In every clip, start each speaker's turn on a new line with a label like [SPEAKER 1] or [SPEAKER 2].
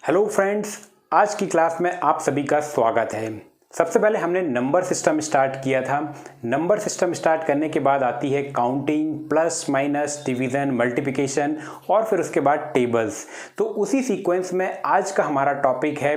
[SPEAKER 1] Hello friends, आज की class में आप सभी का स्वागत है। सबसे पहले हमने नंबर सिस्टम स्टार्ट किया था। नंबर सिस्टम स्टार्ट करने के बाद आती है counting, plus minus, division, multiplication और फिर उसके बाद टेबल्स। तो उसी सीक्वेंस में आज का हमारा टॉपिक है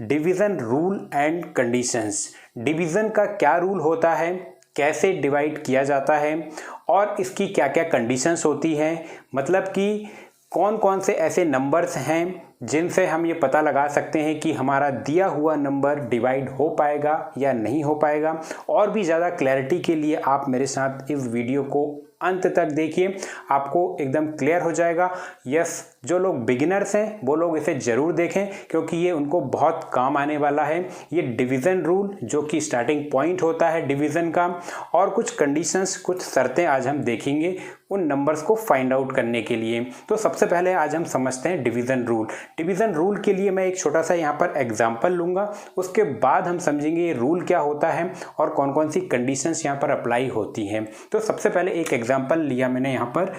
[SPEAKER 1] division rule and conditions. Division का क्या रूल होता है, कैसे डिवाइड किया जाता है और इसकी क्या क्या कंडीशंस होती हैं, मतलब कि कौन कौन से ऐसे नंबर्स हैं जिनसे हम ये पता लगा सकते हैं कि हमारा दिया हुआ नंबर डिवाइड हो पाएगा या नहीं हो पाएगा। और भी ज़्यादा क्लैरिटी के लिए आप मेरे साथ इस वीडियो को अंत तक देखिए, आपको एकदम क्लियर हो जाएगा। यस, जो लोग बिगिनर्स हैं वो लोग इसे ज़रूर देखें क्योंकि ये उनको बहुत काम आने वाला है। ये डिवीज़न रूल जो कि स्टार्टिंग पॉइंट होता है डिवीज़न का, और कुछ कंडीशंस, कुछ शर्तें आज हम देखेंगे उन नंबर्स को फाइंड आउट करने के लिए। तो सबसे पहले आज हम समझते हैं डिवीज़न रूल। डिवीज़न रूल के लिए मैं एक छोटा सा यहाँ पर एग्जाम्पल लूँगा, उसके बाद हम समझेंगे ये रूल क्या होता है और कौन कौन सी कंडीशंस यहाँ पर अप्लाई होती हैं। तो सबसे पहले एक एग्जाम्पल लिया मैंने यहाँ पर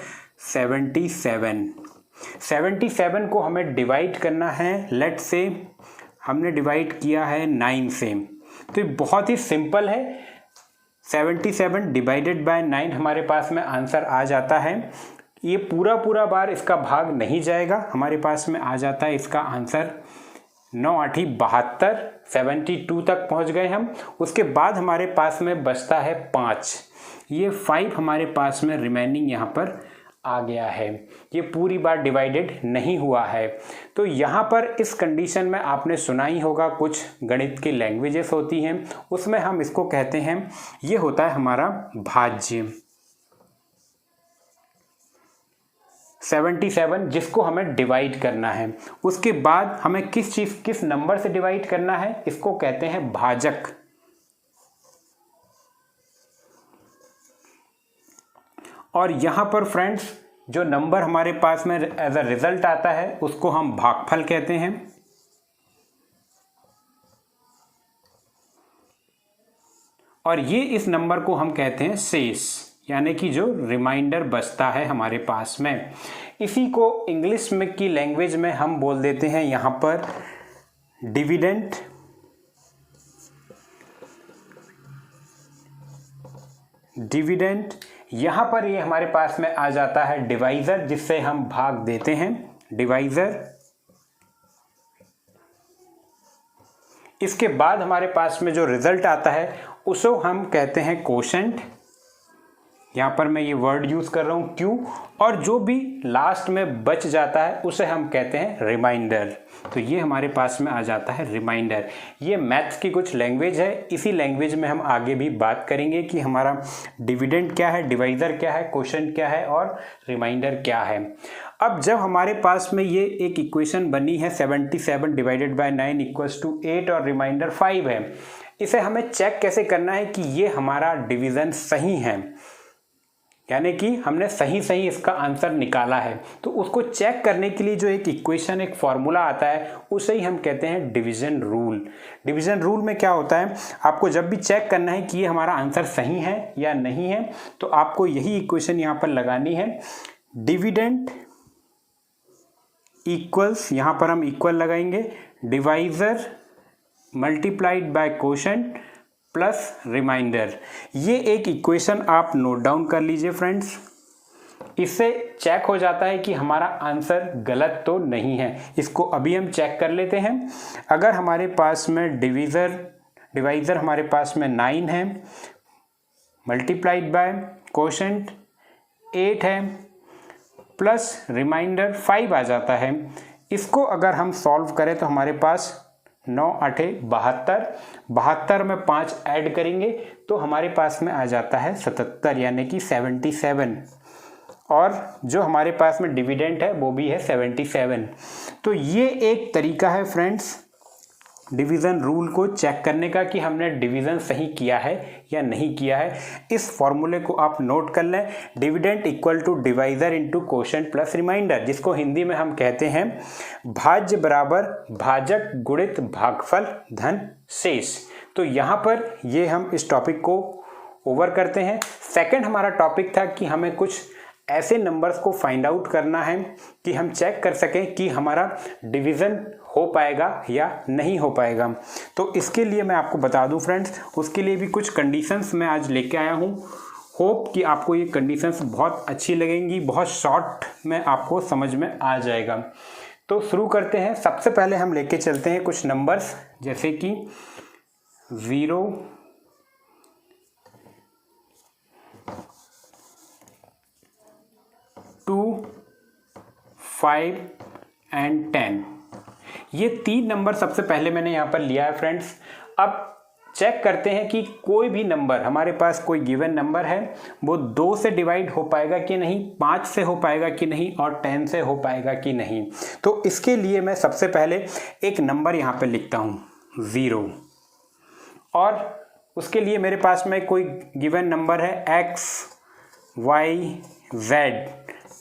[SPEAKER 1] 77 को हमें डिवाइड करना है। लेट से हमने डिवाइड किया है 9 से, तो ये बहुत ही सिंपल है। 77 डिवाइडेड बाय 9 हमारे पास में आंसर आ जाता है। ये पूरा बार इसका भाग नहीं जाएगा, हमारे पास में आ जाता है इसका आंसर 9 8 72, 72 तक पहुंच गए हम। उसके बाद हमारे पास में बचता है 5। ये 5 हमारे पास में रिमेनिंग यहाँ पर आ गया है। ये पूरी बार डिवाइडेड नहीं हुआ है। तो यहाँ पर इस कंडीशन में आपने सुना ही होगा, कुछ गणित की लैंग्वेजेस होती हैं, उसमें हम इसको कहते हैं, ये होता है हमारा भाज्य। 77 जिसको हमें डिवाइड करना है, उसके बाद हमें किस नंबर से डिवाइड करना है, इसको कहते हैं भाजक। और यहाँ पर फ्रेंड्स जो नंबर हमारे पास में एज अ रिजल्ट आता है उसको हम भागफल कहते हैं। और ये इस नंबर को हम कहते हैं शेष, यानी कि जो रिमाइंडर बचता है हमारे पास में। इसी को इंग्लिश में की लैंग्वेज में हम बोल देते हैं यहाँ पर डिविडेंड। यहाँ पर ये हमारे पास में आ जाता है डिवाइजर, जिससे हम भाग देते हैं, डिवाइजर। इसके बाद हमारे पास में जो रिजल्ट आता है उसको हम कहते हैं कोशेंट। यहाँ पर मैं ये वर्ड यूज कर रहा हूँ क्यों, और जो भी लास्ट में बच जाता है उसे हम कहते हैं रिमाइंडर। तो ये हमारे पास में आ जाता है रिमाइंडर। ये मैथ्स की कुछ लैंग्वेज है, इसी लैंग्वेज में हम आगे भी बात करेंगे कि हमारा डिविडेंड क्या है, डिवाइजर क्या है, कोशेंट क्या है और रिमाइंडर क्या है। अब जब हमारे पास में ये एक इक्वेशन बनी है 77 डिवाइडेड बाय 9 इक्वल्स टू 8 और रिमाइंडर 5 है, इसे हमें चेक कैसे करना है कि ये हमारा डिवीज़न सही है, यानी कि हमने सही इसका आंसर निकाला है। तो उसको चेक करने के लिए जो एक इक्वेशन, एक फॉर्मूला आता है, उसे ही हम कहते हैं डिवीज़न रूल। डिवीज़न रूल में क्या होता है, आपको जब भी चेक करना है कि ये हमारा आंसर सही है या नहीं है, तो आपको यही इक्वेशन यहाँ पर लगानी है। डिविडेंड इक्वल्स, यहाँ पर हम इक्वल लगाएंगे, divisor multiplied by quotient plus remainder. ये एक इक्वेशन आप नोट डाउन कर लीजिए फ्रेंड्स। इससे चेक हो जाता है कि हमारा आंसर गलत तो नहीं है। इसको अभी हम चेक कर लेते हैं। अगर हमारे पास में डिवाइजर हमारे पास में 9 है, मल्टीप्लाइड बाय कोशेंट 8 है, प्लस रिमाइंडर 5 आ जाता है। इसको अगर हम सॉल्व करें तो हमारे पास 9 8 72 में 5 ऐड करेंगे तो हमारे पास में आ जाता है 77, यानी कि 77। और जो हमारे पास में डिविडेंड है वो भी है 77। तो ये एक तरीका है फ्रेंड्स डिवीज़न रूल को चेक करने का कि हमने डिवीज़न सही किया है या नहीं किया है। इस फॉर्मूले को आप नोट कर लें, dividend equal to divisor into quotient plus remainder, जिसको हिंदी में हम कहते हैं भाज्य बराबर भाजक गुणित भागफल धन शेष। तो यहाँ पर ये हम इस टॉपिक को ओवर करते हैं। सेकंड हमारा टॉपिक था कि हमें कुछ ऐसे नंबर्स को फाइंड आउट करना है कि हम चेक कर सकें कि हमारा डिवीज़न हो पाएगा या नहीं हो पाएगा। तो इसके लिए मैं आपको बता दूं फ्रेंड्स, उसके लिए भी कुछ कंडीशंस मैं आज लेके आया हूं। होप कि आपको ये कंडीशंस बहुत अच्छी लगेंगी, बहुत शॉर्ट में आपको समझ में आ जाएगा। तो शुरू करते हैं। सबसे पहले हम लेके चलते हैं कुछ नंबर्स, जैसे कि 0, 2, 5 एंड 10। ये 3 नंबर सबसे पहले मैंने यहाँ पर लिया है फ्रेंड्स। अब चेक करते हैं कि कोई भी नंबर, हमारे पास कोई गिवन नंबर है, वो 2 से डिवाइड हो पाएगा कि नहीं, 5 से हो पाएगा कि नहीं, और 10 से हो पाएगा कि नहीं। तो इसके लिए मैं सबसे पहले एक नंबर यहाँ पे लिखता हूँ 0, और उसके लिए मेरे पास में कोई गिवन नंबर है x, y, z।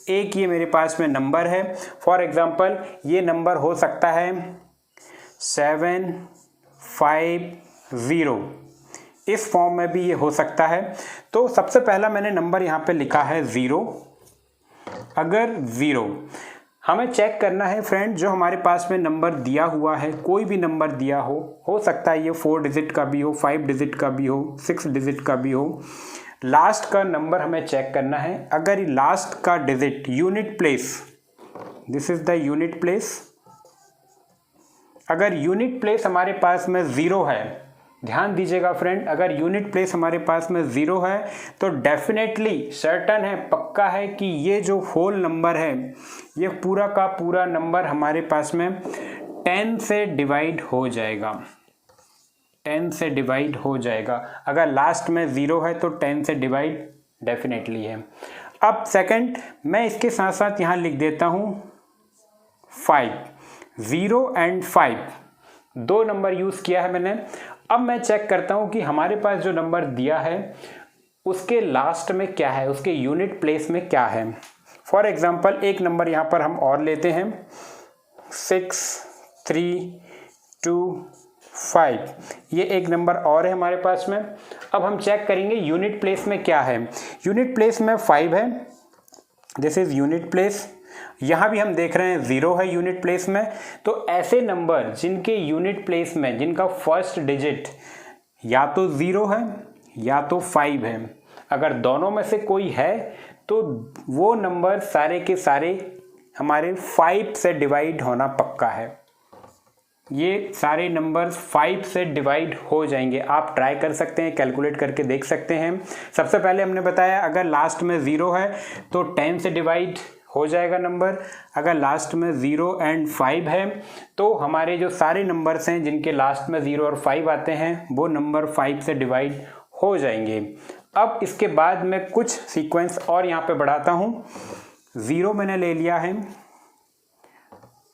[SPEAKER 1] एक ये मेरे पास में नंबर है। फॉर एग्जांपल ये नंबर हो सकता है 7, 5, 0। इस फॉर्म में भी ये हो सकता है। तो सबसे पहला मैंने नंबर यहाँ पे लिखा है 0। अगर 0, हमें चेक करना है फ्रेंड, जो हमारे पास में नंबर दिया हुआ है, कोई भी नंबर दिया हो सकता है ये 4 डिजिट का भी हो, 5 डिजिट का भी हो, 6 डिजिट का भी हो, लास्ट का नंबर हमें चेक करना है। अगर लास्ट का digit unit place, this is the unit place, अगर यूनिट प्लेस हमारे पास में 0 है, ध्यान दीजिएगा फ्रेंड, अगर यूनिट प्लेस हमारे पास में 0 है तो डेफिनेटली सर्टन है, पक्का है कि ये जो होल नंबर है, ये पूरा का पूरा नंबर हमारे पास में 10 से डिवाइड हो जाएगा। 10 से डिवाइड हो जाएगा। अगर लास्ट में 0 है तो 10 से डिवाइड डेफिनेटली है। अब सेकंड, मैं इसके साथ साथ यहाँ लिख देता हूँ 5। 0 एंड 5 दो नंबर यूज़ किया है मैंने। अब मैं चेक करता हूँ कि हमारे पास जो नंबर दिया है उसके लास्ट में क्या है, उसके यूनिट प्लेस में क्या है। फॉर एग्जांपल एक नंबर यहाँ पर हम और लेते हैं 6, 3, 2, 5। ये एक नंबर और है हमारे पास में। अब हम चेक करेंगे यूनिट प्लेस में क्या है। यूनिट प्लेस में 5 है, दिस इज यूनिट प्लेस। यहाँ भी हम देख रहे हैं 0 है यूनिट प्लेस में। तो ऐसे नंबर जिनके यूनिट प्लेस में, जिनका फर्स्ट डिजिट या तो 0 है या तो 5 है, अगर दोनों में से कोई है तो वो नंबर सारे के सारे हमारे 5 से डिवाइड होना पक्का है। ये सारे नंबर्स 5 से डिवाइड हो जाएंगे। आप ट्राई कर सकते हैं, कैलकुलेट करके देख सकते हैं। सबसे पहले हमने बताया अगर लास्ट में 0 है तो 10 से डिवाइड हो जाएगा नंबर। अगर लास्ट में 0 एंड 5 है तो हमारे जो सारे नंबर्स हैं जिनके लास्ट में 0 और 5 आते हैं वो नंबर 5 से डिवाइड हो जाएंगे। अब इसके बाद मैं कुछ सीक्वेंस और यहाँ पे बढ़ाता हूँ। 0 मैंने ले लिया है,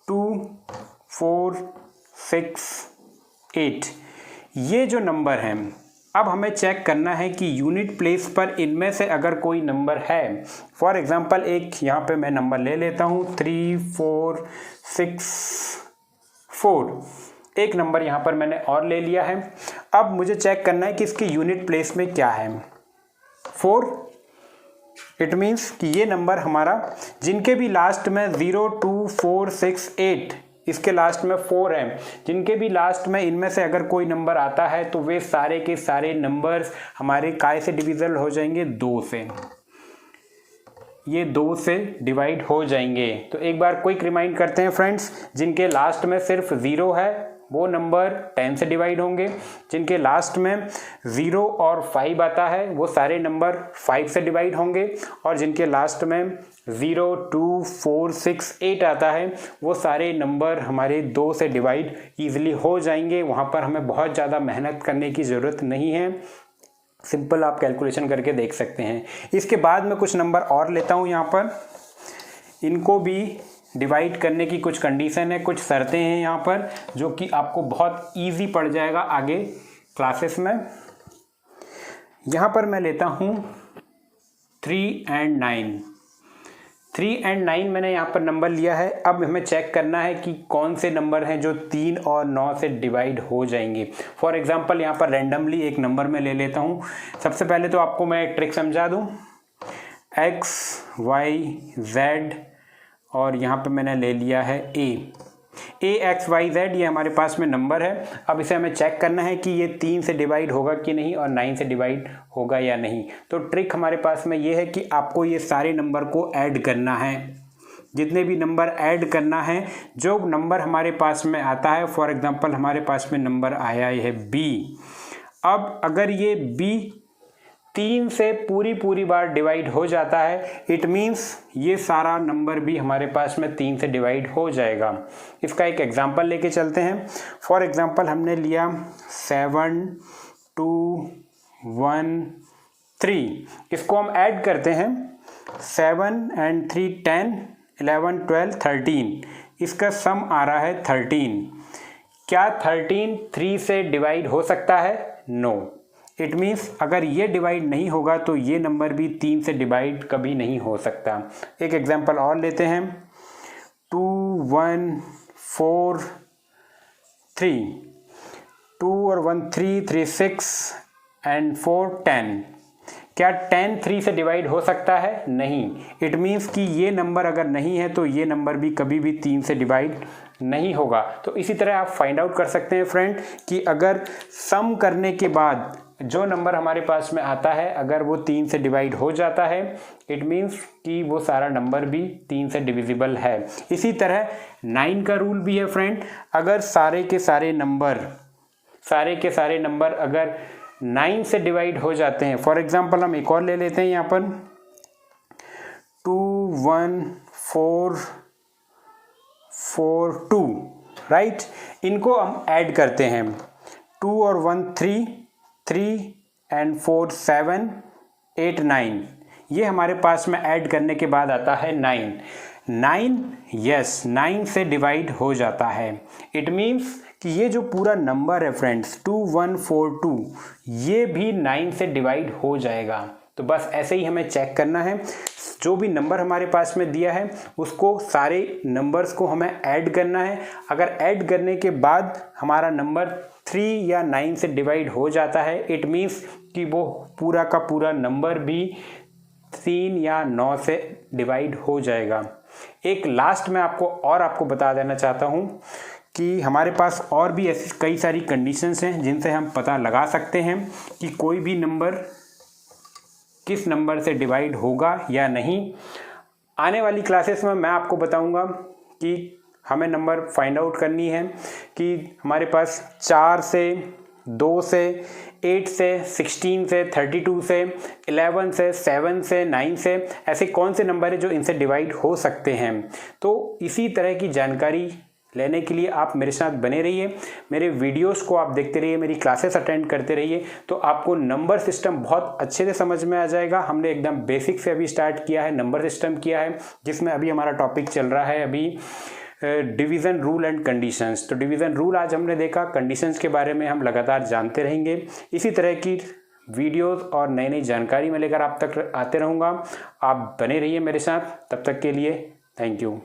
[SPEAKER 1] 2, 4, 6, 8, ये जो नंबर हैं, अब हमें चेक करना है कि यूनिट प्लेस पर इनमें से अगर कोई नंबर है। फॉर एग्जांपल एक यहाँ पे मैं नंबर ले लेता हूँ 3, 4, 6, 4। एक नंबर यहाँ पर मैंने और ले लिया है। अब मुझे चेक करना है कि इसके यूनिट प्लेस में क्या है। 4, इट मीन्स कि ये नंबर हमारा जिनके भी लास्ट में 0, 2, 4, 6, 8, इसके लास्ट में 4 है, जिनके भी लास्ट में इनमें से अगर कोई नंबर आता है तो वे सारे के सारे नंबर्स हमारे काय से डिविजल हो जाएंगे, 2 से। ये 2 से डिवाइड हो जाएंगे। तो एक बार क्विक रिमाइंड करते हैं फ्रेंड्स, जिनके लास्ट में सिर्फ 0 है वो नंबर 10 से डिवाइड होंगे, जिनके लास्ट में 0 और 5 आता है वो सारे नंबर 5 से डिवाइड होंगे, और जिनके लास्ट में 0, 2, 4, 6, 8 आता है वो सारे नंबर हमारे 2 से डिवाइड ईजिली हो जाएंगे। वहाँ पर हमें बहुत ज़्यादा मेहनत करने की ज़रूरत नहीं है, सिंपल आप कैलकुलेशन करके देख सकते हैं। इसके बाद मैं कुछ नंबर और लेता हूँ यहाँ पर, इनको भी डिवाइड करने की कुछ कंडीशन है, कुछ शर्तें हैं यहाँ पर जो कि आपको बहुत इजी पड़ जाएगा आगे क्लासेस में। यहाँ पर मैं लेता हूँ 3 एंड 9। 3 एंड 9 मैंने यहाँ पर नंबर लिया है। अब हमें चेक करना है कि कौन से नंबर हैं जो 3 और 9 से डिवाइड हो जाएंगे। फॉर एग्जांपल यहाँ पर रैंडमली एक नंबर मैं ले लेता हूँ। सबसे पहले तो आपको मैं एक ट्रिक समझा दूँ। एक्स वाई जेड और यहाँ पे मैंने ले लिया है ए एक्स वाई जेड, ये हमारे पास में नंबर है। अब इसे हमें चेक करना है कि ये 3 से डिवाइड होगा कि नहीं और 9 से डिवाइड होगा या नहीं। तो ट्रिक हमारे पास में ये है कि आपको ये सारे नंबर को ऐड करना है, जितने भी नंबर ऐड करना है। जो नंबर हमारे पास में आता है, फॉर एग्जांपल हमारे पास में नंबर आया है बी। अब अगर ये बी 3 से पूरी बार डिवाइड हो जाता है, इट मीन्स ये सारा नंबर भी हमारे पास में 3 से डिवाइड हो जाएगा। इसका एक एग्जांपल लेके चलते हैं। फॉर एग्जांपल हमने लिया 7 2 1 3, इसको हम ऐड करते हैं। 7 and 3 10 11 12 13, इसका सम आ रहा है 13। क्या 13 3 से डिवाइड हो सकता है? नो। इट मीन्स अगर ये डिवाइड नहीं होगा तो ये नंबर भी 3 से डिवाइड कभी नहीं हो सकता। एक एग्जांपल और लेते हैं। 2 1 4 3, 2 और 1 3 3 6 and 4 10। क्या 10 3 से डिवाइड हो सकता है? नहीं। इट मीन्स कि ये नंबर अगर नहीं है तो ये नंबर भी कभी भी 3 से डिवाइड नहीं होगा। तो इसी तरह आप फाइंड आउट कर सकते हैं फ्रेंड कि अगर सम करने के बाद जो नंबर हमारे पास में आता है अगर वो 3 से डिवाइड हो जाता है, इट मीन्स कि वो सारा नंबर भी 3 से डिविजिबल है। इसी तरह 9 का रूल भी है फ्रेंड। अगर सारे के सारे नंबर अगर 9 से डिवाइड हो जाते हैं, फॉर एग्जांपल हम एक और ले लेते हैं यहाँ पर 2 1 4 4 2, राइट। इनको हम ऐड करते हैं। 2 और 1 3 3 and 4 7 8 9, ये हमारे पास में ऐड करने के बाद आता है 9। यस, 9 से डिवाइड हो जाता है। इट मीन्स कि ये जो पूरा नंबर है फ्रेंड्स 2142, ये भी 9 से डिवाइड हो जाएगा। तो बस ऐसे ही हमें चेक करना है। जो भी नंबर हमारे पास में दिया है उसको सारे नंबर्स को हमें ऐड करना है। अगर ऐड करने के बाद हमारा नंबर 3 या 9 से डिवाइड हो जाता है, इट मीन्स कि वो पूरा का पूरा नंबर भी 3 या 9 से डिवाइड हो जाएगा। एक लास्ट में आपको बता देना चाहता हूँ कि हमारे पास और भी ऐसी कई सारी कंडीशंस हैं जिनसे हम पता लगा सकते हैं कि कोई भी नंबर किस नंबर से डिवाइड होगा या नहीं। आने वाली क्लासेस में मैं आपको बताऊंगा कि हमें नंबर फाइंड आउट करनी है कि हमारे पास 4 से 2 से 8 से 16 से 32 से 11 से 7 से 9 से ऐसे कौन से नंबर है जो इनसे डिवाइड हो सकते हैं। तो इसी तरह की जानकारी लेने के लिए आप मेरे साथ बने रहिए, मेरे वीडियोस को आप देखते रहिए, मेरी क्लासेस अटेंड करते रहिए, तो आपको नंबर सिस्टम बहुत अच्छे से समझ में आ जाएगा। हमने एकदम बेसिक से अभी स्टार्ट किया है, नंबर सिस्टम किया है, जिसमें अभी हमारा टॉपिक चल रहा है अभी डिवीज़न रूल एंड कंडीशंस। तो डिवीज़न रूल आज हमने देखा, कंडीशंस के बारे में हम लगातार जानते रहेंगे। इसी तरह की वीडियोस और नई नई जानकारी मैं लेकर आप तक आते रहूँगा। आप बने रहिए मेरे साथ, तब तक के लिए थैंक यू।